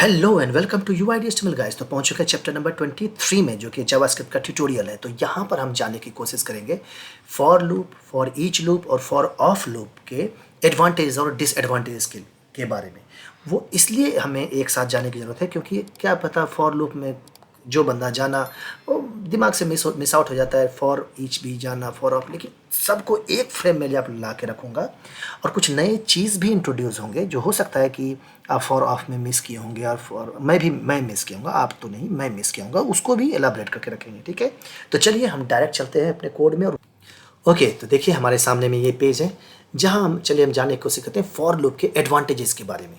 Hello and welcome to UID HTML guys. तो पहुंच चुके हैं चैप्टर नंबर 23 में, जो कि जावास्क्रिप्ट का ट्यूटोरियल है। तो यहाँ पर हम जानने की कोशिश करेंगे for loop, for each loop और फॉर ऑफ लूप के एडवांटेज और डिसएडवांटेज के बारे में। वो इसलिए हमें एक साथ जाने की ज़रूरत है क्योंकि क्या पता फॉर लूप में जो बंदा जाना वो दिमाग से मिस आउट हो जाता है। फॉर ईच भी जाना, फॉर ऑफ, लेकिन सबको एक फ्रेम में आप ला के रखूँगा और कुछ नए चीज़ भी इंट्रोड्यूस होंगे जो हो सकता है कि आप फॉर ऑफ में मिस किए होंगे और फॉर मैं मिस किया हूँगा, आप तो नहीं, मैं मिस किया हूँगा, उसको भी एलाबरेट करके रखेंगे। ठीक है, तो चलिए हम डायरेक्ट चलते हैं अपने कोड में। और ओके, तो देखिए हमारे सामने में ये पेज है जहाँ हम जानने की कोशिश करते हैं फॉर लूप के एडवांटेजेस के बारे में।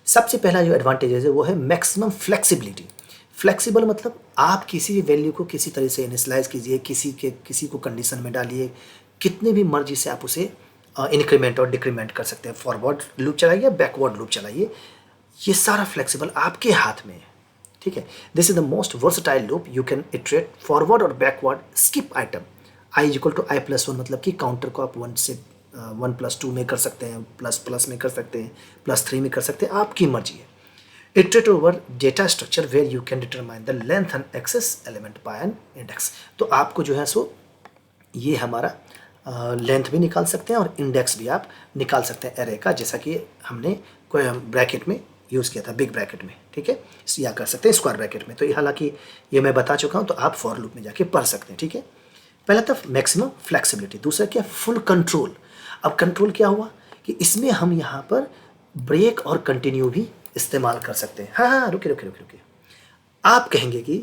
सबसे पहला जो एडवांटेजेस है वो है मैक्सिमम फ्लेक्सिबिलिटी। फ्लेक्सिबल मतलब आप किसी भी वैल्यू को किसी तरह से इनिशियलाइज कीजिए, किसी को कंडीशन में डालिए, कितने भी मर्जी से आप उसे इंक्रीमेंट और डिक्रीमेंट कर सकते हैं। फॉरवर्ड लूप चलाइए, बैकवर्ड लूप चलाइए, ये सारा फ्लेक्सिबल आपके हाथ में है। ठीक है, this is the most versatile loop. You can iterate forward और backward, skip item. I is equal to i plus one, मतलब कि काउंटर को आप 1+2 में कर सकते हैं, प्लस में कर सकते हैं, +3 में कर सकते हैं, आपकी मर्जी है। Iterate over data structure where you can determine the length and access element by an index। तो आपको जो है सो ये हमारा लेंथ भी निकाल सकते हैं और इंडेक्स भी आप निकाल सकते हैं एरे का, जैसा कि हमने कोई ब्रैकेट में यूज़ किया था, बिग ब्रैकेट में। ठीक है, या कर सकते हैं स्क्वायर ब्रैकेट में। तो ये हालांकि ये मैं बता चुका हूँ, तो आप फॉर लूप में जाके पढ़ सकते हैं। ठीक है, पहला था मैक्सिमम फ्लेक्सिबिलिटी, दूसरा क्या, फुल कंट्रोल। अब कंट्रोल क्या हुआ कि इसमें हम यहाँ पर ब्रेक और कंटिन्यू भी इस्तेमाल कर सकते हैं। हाँ, रुकिए। आप कहेंगे कि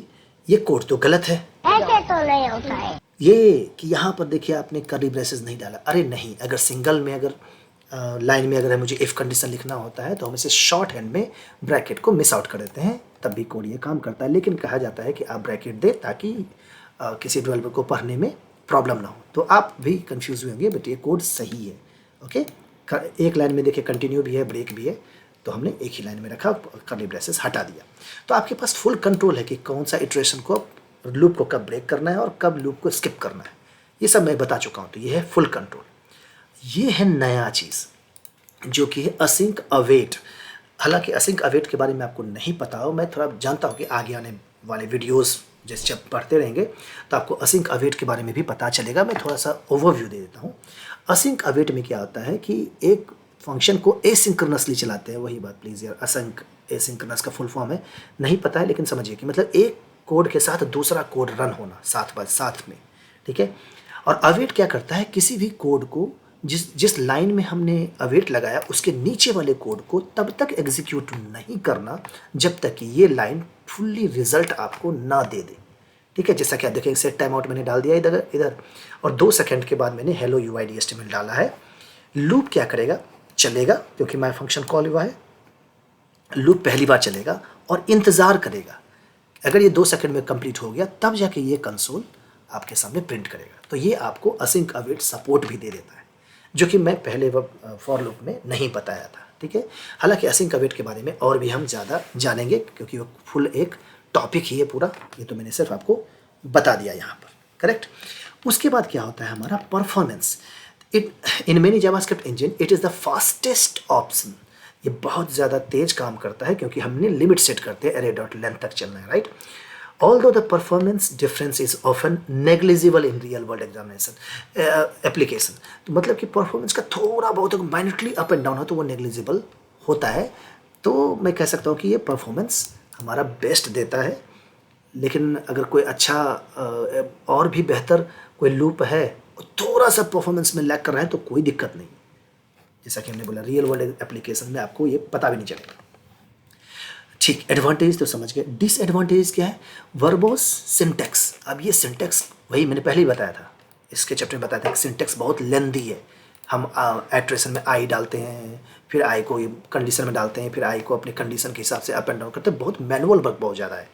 ये कोड तो गलत है, ऐसे तो नहीं होता है ये कि यहाँ पर देखिए आपने कर्ली ब्रेसेस नहीं डाला। अरे नहीं, अगर सिंगल में, अगर लाइन में अगर मुझे इफ़ कंडीशन लिखना होता है तो हम इसे शॉर्ट हैंड में ब्रैकेट को मिस आउट कर देते हैं, तब भी कोड ये काम करता है। लेकिन कहा जाता है कि आप ब्रैकेट दें ताकि किसी डेवलपर को पढ़ने में प्रॉब्लम ना हो। तो आप भी कंफ्यूज हुए होंगे, बट ये कोड सही है। ओके, एक लाइन में देखिए कंटिन्यू भी है, ब्रेक भी है, तो हमने एक ही लाइन में रखा, कर्ली ब्रेसेस हटा दिया। तो आपके पास फुल कंट्रोल है कि कौन सा इटरेशन को, लूप को कब ब्रेक करना है और कब लूप को स्किप करना है, ये सब मैं बता चुका हूँ। तो ये है फुल कंट्रोल। ये है नया चीज़ जो कि है असिंक अवेट। हालांकि असिंक अवेट के बारे में आपको नहीं पता हो, मैं थोड़ा जानता हूँ कि आगे आने वाले वीडियोस जैसे जब पढ़ते रहेंगे तो आपको असिंक अवेट के बारे में भी पता चलेगा। मैं थोड़ा सा ओवरव्यू दे देता हूँ। असिंक अवेट में क्या होता है कि एक फंक्शन को एसिंक्रोनसली चलाते हैं। वही बात प्लीज़ यार, असिंक एसिंक्रोनस का फुल फॉर्म है, नहीं पता है लेकिन समझिए कि मतलब एक कोड के साथ दूसरा कोड रन होना साथ में। ठीक है, और अवेट क्या करता है, किसी भी कोड को जिस लाइन में हमने अवेट लगाया उसके नीचे वाले कोड को तब तक एग्जीक्यूट नहीं करना जब तक कि ये लाइन फुल्ली रिजल्ट आपको ना दे दे। ठीक है, जैसा कि आप देखेंगे सेट टाइम आउट मैंने डाल दिया इधर और 2 सेकंड के बाद मैंने हेलो यूआईडी एचटीएमएल डाला है। लूप क्या करेगा, चलेगा, क्योंकि माय फंक्शन कॉल हुआ है। लूप पहली बार चलेगा और इंतज़ार करेगा। अगर ये 2 सेकंड में कंप्लीट हो गया तब जाके ये कंसोल आपके सामने प्रिंट करेगा। तो ये आपको असिंक अवेट सपोर्ट भी दे देता है, जो कि मैं पहले फॉर लूप में नहीं बताया था। ठीक है, हालांकि असिंक अवेट के बारे में और भी हम ज़्यादा जानेंगे क्योंकि वो फुल एक टॉपिक ही है पूरा। ये तो मैंने सिर्फ आपको बता दिया यहाँ पर, करेक्ट। उसके बाद क्या होता है हमारा performance. In many JavaScript engine it is the fastest option. ये बहुत ज़्यादा तेज काम करता है क्योंकि हमने लिमिट सेट करते हैं एरे डॉट लेंथ तक चलना है, right. Although the performance difference is often negligible in real world examination application, तो मतलब कि परफॉर्मेंस का थोड़ा बहुत माइनरली अप एंड डाउन हो तो वो नेग्लिजिबल होता है। तो मैं कह सकता हूँ कि ये परफॉर्मेंस हमारा बेस्ट देता है। लेकिन अगर कोई अच्छा और भी बेहतर कोई लूप है, थोड़ा सा परफॉर्मेंस में लैग कर रहा है, तो कोई दिक्कत नहीं। जैसा कि हमने बोला रियल वर्ल्ड एप्लीकेशन में आपको ये पता भी नहीं चलेगा। ठीक, एडवांटेज तो समझ गए। डिसएडवांटेज क्या है, वर्बोस सिंटैक्स। अब ये सिंटैक्स वही मैंने पहले ही बताया था, इसके चैप्टर में बताया था कि सिंटैक्स बहुत लेंदी है। हम एट्रेशन में आई डालते हैं, फिर आई को कंडीशन में डालते हैं, फिर आई को अपने कंडीशन के हिसाब से अप एंड डाउन करते हैं। बहुत मैनुअल वर्क बहुत ज़्यादा है।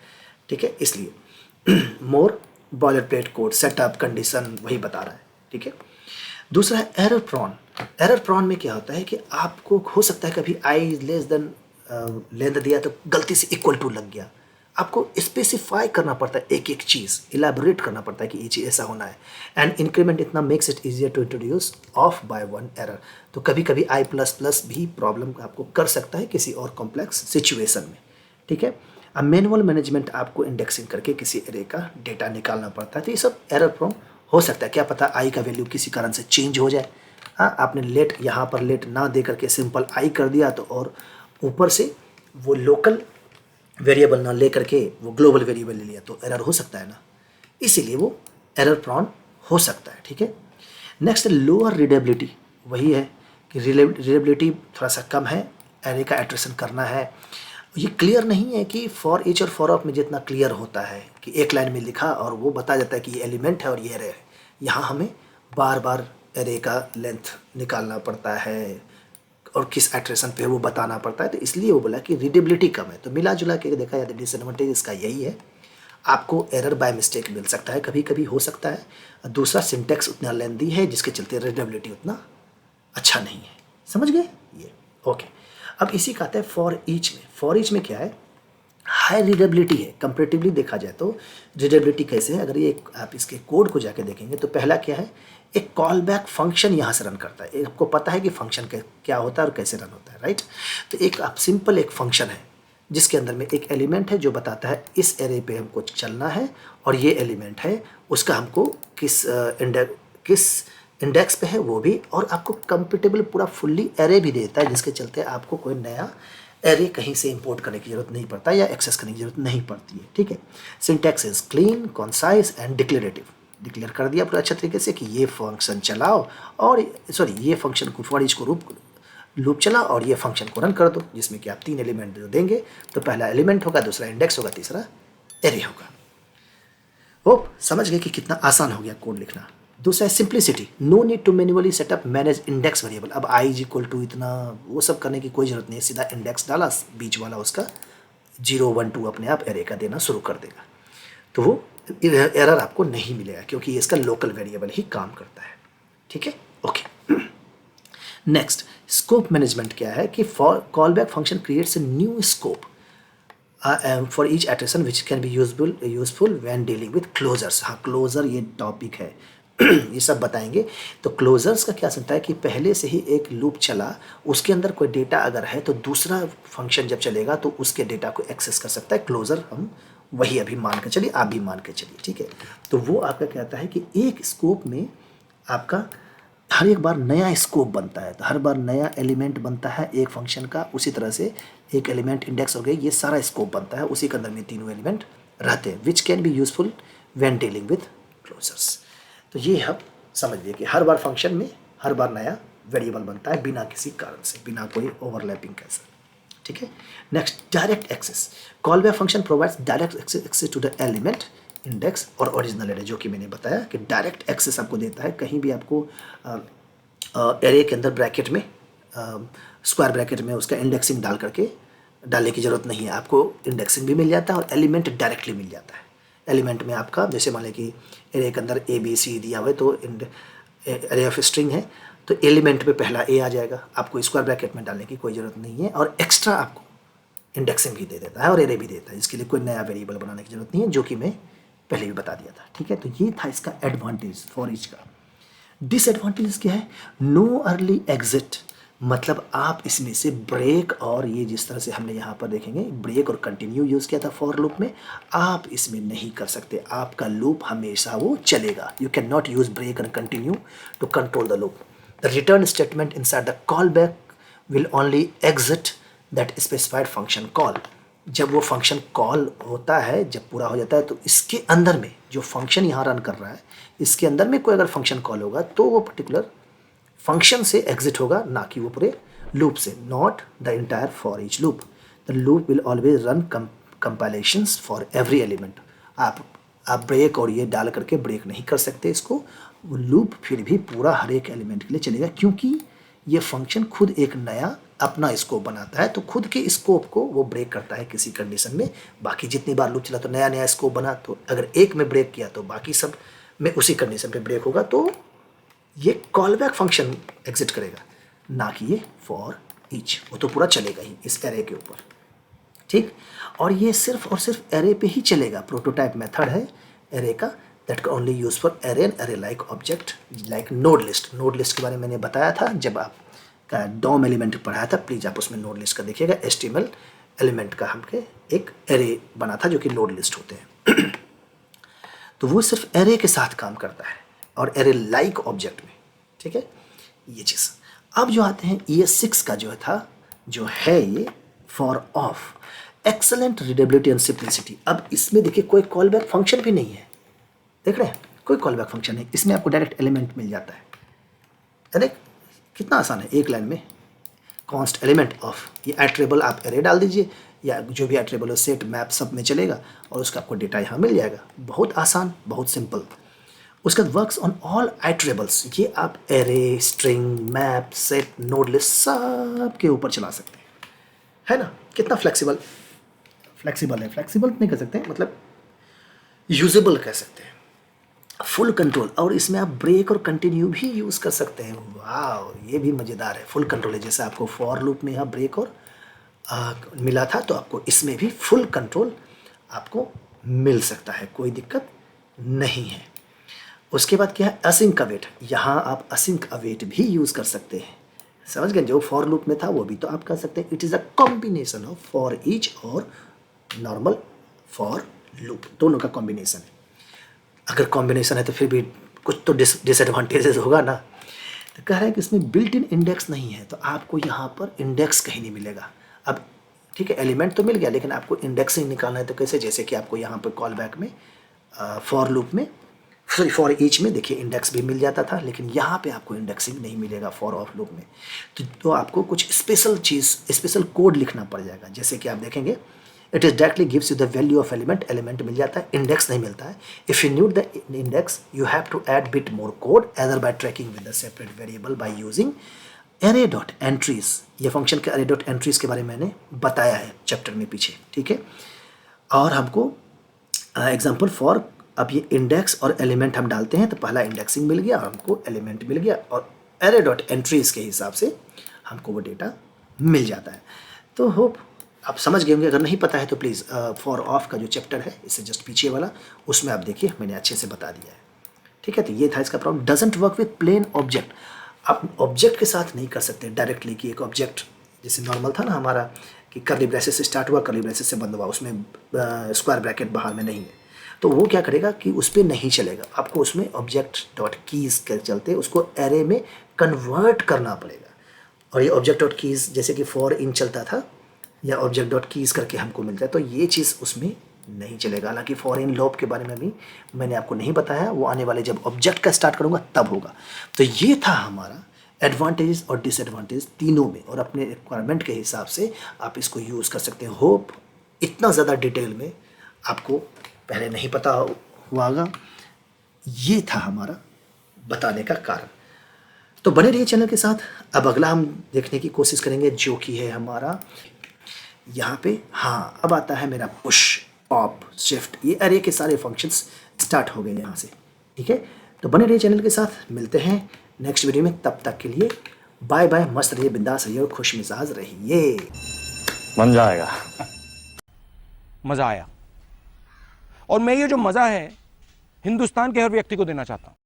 ठीक है, इसलिए more boilerplate code, setup, condition वही बता रहा है। ठीक है, दूसरा है एरर प्रॉन। एरर प्रॉन में क्या होता है कि आपको हो सकता है कभी आई लेस देन लेंथ दिया तो गलती से इक्वल टू लग गया। आपको स्पेसिफाई करना पड़ता है, एक एक चीज़ इलेबोरेट करना पड़ता है कि ये चीज़ ऐसा होना है। एंड इंक्रीमेंट इतना makes it easier to introduce off by one error. तो कभी कभी आई प्लस प्लस भी प्रॉब्लम आपको कर सकता है किसी और कॉम्प्लेक्स सिचुएशन में। ठीक है। अब मैनुअल मैनेजमेंट आपको इंडेक्सिंग करके किसी एरे का डेटा निकालना पड़ता है, तो ये सब एरर प्रोन हो सकता है। क्या पता आई का वैल्यू किसी कारण से चेंज हो जाए। हाँ, आपने लेट यहाँ पर लेट ना दे करके सिंपल आई कर दिया तो, और ऊपर से वो लोकल वेरिएबल ना ले करके वो ग्लोबल वेरिएबल ले लिया, तो एरर हो सकता है ना, इसीलिए वो एरर प्रॉन हो सकता है। ठीक है। नेक्स्ट लोअर रीडेबिलिटी, वही है कि रीडेबिलिटी थोड़ा सा कम है, एरे का एट्रेशन करना है। ये क्लियर नहीं है कि फॉर ईच और फॉर ऑफ में जितना क्लियर होता है कि एक लाइन में लिखा और वो बता जाता है कि ये एलिमेंट है और ये एरे है, यहाँ हमें बार बार एरे का लेंथ निकालना पड़ता है और किस एट्रेशन पे वो बताना पड़ता है, तो इसलिए वो बोला कि रीडेबिलिटी कम है। तो मिला जुला के देखा जाए डिसएडवांटेज इसका यही है, आपको एरर बाय मिस्टेक मिल सकता है, कभी कभी हो सकता है। दूसरा सिंटेक्स उतना लेंदी है जिसके चलते रीडेबिलिटी उतना अच्छा नहीं है। समझ गए ये? ओके। अब इसी का आता है फॉर ईच में। फॉर ईच में क्या है, हाई रीडेबिलिटी है कंपेरेटिवली देखा जाए तो। रीडेबिलिटी कैसे है, अगर ये आप इसके कोड को जाके देखेंगे तो पहला क्या है, एक कॉल बैक फंक्शन यहाँ से रन करता है। आपको पता है कि फंक्शन क्या होता है और कैसे रन होता है, राइट। तो एक आप सिंपल एक फंक्शन है जिसके अंदर में एक एलिमेंट है जो बताता है इस एरे पे हमको चलना है, और ये एलिमेंट है उसका हमको किस इंडेक्स पे है वो भी, और आपको कंपेटेबल पूरा फुल्ली एरे भी देता है, जिसके चलते आपको कोई नया एरे कहीं से इंपोर्ट करने की जरूरत नहीं पड़ता या एक्सेस करने की जरूरत नहीं पड़ती है। ठीक है। Syntax is clean, concise and declarative. Declare कर दिया पूरा अच्छा तरीके से कि ये फंक्शन चलाओ, और ये फंक्शन को फॉर ईच को लूप चला और ये फंक्शन को रन कर दो, जिसमें कि आप 3 एलिमेंट जो देंगे, तो पहला एलिमेंट होगा, दूसरा इंडेक्स होगा, तीसरा एरे होगा। होप समझ गए कि कितना आसान हो गया कोड लिखना। दूसरा है simplicity, no need to manually setup manage index variable. अब आई इज इक्वल टू इतना वो सब करने की कोई जरूरत नहीं है, सीधा इंडेक्स डाला, बीच वाला उसका 0 1 2 अपने आप एरे का देना शुरू कर देगा, तो वो एरर आपको नहीं मिलेगा क्योंकि इसका लोकल वेरिएबल ही काम करता है। ठीक है। ओके। नेक्स्ट स्कोप मैनेजमेंट क्या है कि for call back function creates a new scope for each attrition which can be useful when dealing with closures. हाँ, क्लोजर ये टॉपिक है ये सब बताएंगे। तो क्लोजर्स का क्या सकता है कि पहले से ही एक लूप चला, उसके अंदर कोई डेटा अगर है तो दूसरा फंक्शन जब चलेगा तो उसके डेटा को एक्सेस कर सकता है। क्लोजर हम वही अभी मान के चलिए, आप भी मान के चलिए। ठीक है। तो वो आपका कहता है कि एक स्कोप में आपका हर एक बार नया स्कोप बनता है, तो हर बार नया एलिमेंट बनता है एक फंक्शन का। उसी तरह से एक एलिमेंट इंडेक्स हो गई, ये सारा स्कोप बनता है, उसी के अंदर में तीनों एलिमेंट रहते हैं, which can be useful when dealing with closures. तो ये हम समझ लिए कि हर बार फंक्शन में हर बार नया वेरिएबल बनता है बिना किसी कारण से, बिना कोई ओवरलैपिंग के साथ। ठीक है। Next direct access, call back function provides direct access to the element index और ओरिजिनल एरे, जो कि मैंने बताया कि डायरेक्ट एक्सेस आपको देता है। कहीं भी आपको एरे के अंदर ब्रैकेट में स्क्वायर ब्रैकेट में उसका इंडेक्सिंग डालने की ज़रूरत नहीं है, आपको इंडेक्सिंग भी मिल जाता है और एलिमेंट डायरेक्टली मिल जाता है। एलिमेंट में आपका जैसे मान लें कि एरे के अंदर ABC दिया हुआ है, तो एरे ऑफ स्ट्रिंग है, तो एलिमेंट पे पहला A आ जाएगा, आपको स्क्वायर ब्रैकेट में डालने की कोई ज़रूरत नहीं है, और एक्स्ट्रा आपको इंडेक्सिंग भी दे देता है और एरे भी देता है, इसके लिए कोई नया वेरिएबल बनाने की जरूरत नहीं है, जो कि मैं पहले भी बता दिया था। ठीक है। तो ये था इसका एडवांटेज फॉर ईच का। डिसएडवांटेज क्या है, नो अर्ली एग्जिट, मतलब आप इसमें से ब्रेक, और ये जिस तरह से हमने यहाँ पर देखेंगे ब्रेक और कंटिन्यू यूज़ किया था फॉर लूप में, आप इसमें नहीं कर सकते। आपका लूप हमेशा वो चलेगा। You can not use break and continue to control the loop. The return statement inside the call back will only exit that specified function call. जब वो फंक्शन कॉल होता है, जब पूरा हो जाता है, तो इसके अंदर में जो फंक्शन यहाँ रन कर रहा है, इसके अंदर में कोई अगर फंक्शन कॉल होगा तो वो पर्टिकुलर फंक्शन से एग्जिट होगा, ना कि वो पूरे लूप से, not the entire for each loop. The loop will always run compilations for every element. आप ब्रेक और ये डाल करके ब्रेक नहीं कर सकते इसको, वो लूप फिर भी पूरा हर एक एलिमेंट के लिए चलेगा, क्योंकि ये फंक्शन खुद एक नया अपना स्कोप बनाता है, तो खुद के स्कोप को वो ब्रेक करता है किसी कंडीशन में। बाकी जितनी बार लूप चला तो नया नया स्कोप बना, तो अगर एक में ब्रेक किया तो बाकी सब में उसी कंडीशन पे ब्रेक होगा, तो ये कॉल बैक फंक्शन एग्जिट करेगा, ना कि ये फॉर ईच। वो तो पूरा चलेगा ही इस एरे के ऊपर। ठीक। और ये सिर्फ और सिर्फ एरे पे ही चलेगा। प्रोटोटाइप मेथड है एरे का, that can only use for array and array like object like node list. Node list के बारे में मैंने बताया था जब आपका डॉम एलिमेंट पढ़ाया था, प्लीज़ आप उसमें नोड लिस्ट का देखिएगा। HTML एलिमेंट का हमके एक एरे बना था जो कि लोड लिस्ट होते हैं। तो वो सिर्फ एरे के साथ काम करता है और एरे लाइक ऑब्जेक्ट में, ठीक है, ये चीज़। अब जो आते हैं ES6 का जो था, जो है ये for of excellent readability and simplicity. अब इसमें देखिए कोई कॉल बैक फंक्शन भी नहीं है, देख रहे हैं, कोई कॉल बैक फंक्शन नहीं, इसमें आपको डायरेक्ट एलिमेंट मिल जाता है। अरे कितना आसान है, एक लाइन में कॉन्स्ट एलिमेंट ऑफ, ये एट्रेबल आप एरे डाल दीजिए या जो भी एट्रेबल हो, सेट मैप सब में चलेगा और उसका आपको डेटा यहाँ मिल जाएगा। बहुत आसान, बहुत सिंपल। उसके बाद वर्क्स ऑन ऑल एट्रेबल्स, ये आप array, string, map, set, node list सब के ऊपर चला सकते हैं, है ना। कितना फ्लेक्सिबल, फ्लेक्सिबल है, फ्लेक्सिबल नहीं कह सकते, मतलब यूजेबल कह सकते हैं। फुल कंट्रोल, और इसमें आप ब्रेक और कंटिन्यू भी यूज़ कर सकते हैं। वाह, ये भी मज़ेदार है। फुल कंट्रोल है, जैसे आपको फॉर लूप में यहाँ ब्रेक और मिला था, तो आपको इसमें भी फुल कंट्रोल आपको मिल सकता है, कोई दिक्कत नहीं है। उसके बाद क्या है, असिंक अवेट, यहाँ आप असिंक अवेट भी यूज़ कर सकते हैं। समझ गए, जो फॉर लूप में था वो भी तो आप कर सकते हैं। It is a combination of for each और नॉर्मल फॉर लूप, दोनों का कॉम्बिनेशन है। अगर कॉम्बिनेशन है तो फिर भी कुछ तो डिसएडवांटेजेस होगा ना। तो कह रहा है कि इसमें बिल्ट इन इंडेक्स नहीं है, तो आपको यहाँ पर इंडेक्स कहीं नहीं मिलेगा। अब ठीक है, एलिमेंट तो मिल गया, लेकिन आपको इंडेक्स ही निकालना है। तो कैसे, जैसे कि आपको यहाँ पर कॉल बैक में फॉर लूप में, सॉरी फॉर ईच में देखिए इंडेक्स भी मिल जाता था, लेकिन यहाँ पे आपको इंडेक्सिंग नहीं मिलेगा फॉर ऑफ लूप में। तो आपको कुछ स्पेशल चीज़, स्पेशल कोड लिखना पड़ जाएगा। जैसे कि आप देखेंगे, it is directly gives you the value of element, element मिल जाता है, इंडेक्स नहीं मिलता है। If you need the index you have to add bit more code either by tracking with the separate variable by using array dot entries. ये function के array dot entries के बारे में मैंने बताया है चैप्टर में पीछे, ठीक है। और हमको एग्जाम्पल फॉर, अब ये इंडेक्स और एलिमेंट हम डालते हैं तो पहला इंडेक्सिंग मिल गया और हमको एलिमेंट मिल गया, और एरे डॉट एंट्रीज के हिसाब से हमको वो डेटा मिल जाता है। तो होप आप समझ गए होंगे। अगर नहीं पता है तो प्लीज़ फॉर ऑफ का जो चैप्टर है, इससे जस्ट पीछे वाला, उसमें आप देखिए मैंने अच्छे से बता दिया है, ठीक है। तो ये था इसका problem. Doesn't work with plane object, आप ऑब्जेक्ट के साथ नहीं कर सकते डायरेक्टली कि एक ऑब्जेक्ट जैसे नॉर्मल था ना हमारा कि कर्ली ब्रेसेस से स्टार्ट हुआ, कर्ली ब्रेसेस से बंद हुआ, उसमें स्क्वायर ब्रैकेट बाहर में नहीं है, तो वो क्या करेगा कि उस पर नहीं चलेगा। आपको उसमें ऑब्जेक्ट डॉट कीज़ के चलते उसको एरे में कन्वर्ट करना पड़ेगा। और ये ऑब्जेक्ट डॉट कीज़ जैसे कि फॉर इन चलता था या ऑब्जेक्ट डॉट कीज़ करके हमको मिलता है, तो ये चीज़ उसमें नहीं चलेगा। हालांकि फॉर इन लॉप के बारे में भी मैंने आपको नहीं बताया, वो आने वाले जब ऑब्जेक्ट का स्टार्ट करूँगा तब होगा। तो ये था हमारा एडवांटेज और डिसएडवांटेज तीनों में, और अपने रिक्वायरमेंट के हिसाब से आप इसको यूज़ कर सकते हैं। होप इतना ज़्यादा डिटेल में आपको पहले नहीं पता हुआ होगा, ये था हमारा बताने का कारण। तो बने रहिए चैनल के साथ। अब अगला हम देखने की कोशिश करेंगे जो कि है हमारा यहाँ पे, हाँ अब आता है मेरा पुश, पॉप, शिफ्ट, ये अरे के सारे फंक्शंस स्टार्ट हो गए यहाँ से, ठीक है। तो बने रहिए चैनल के साथ, मिलते हैं नेक्स्ट वीडियो में। तब तक के लिए बाय बाय, मस्त रहिए, बिंदास रहिए और खुश मिजाज रहिए। बन जाएगा। मजा आया, और मैं ये जो मजा है हिंदुस्तान के हर व्यक्ति को देना चाहता हूं।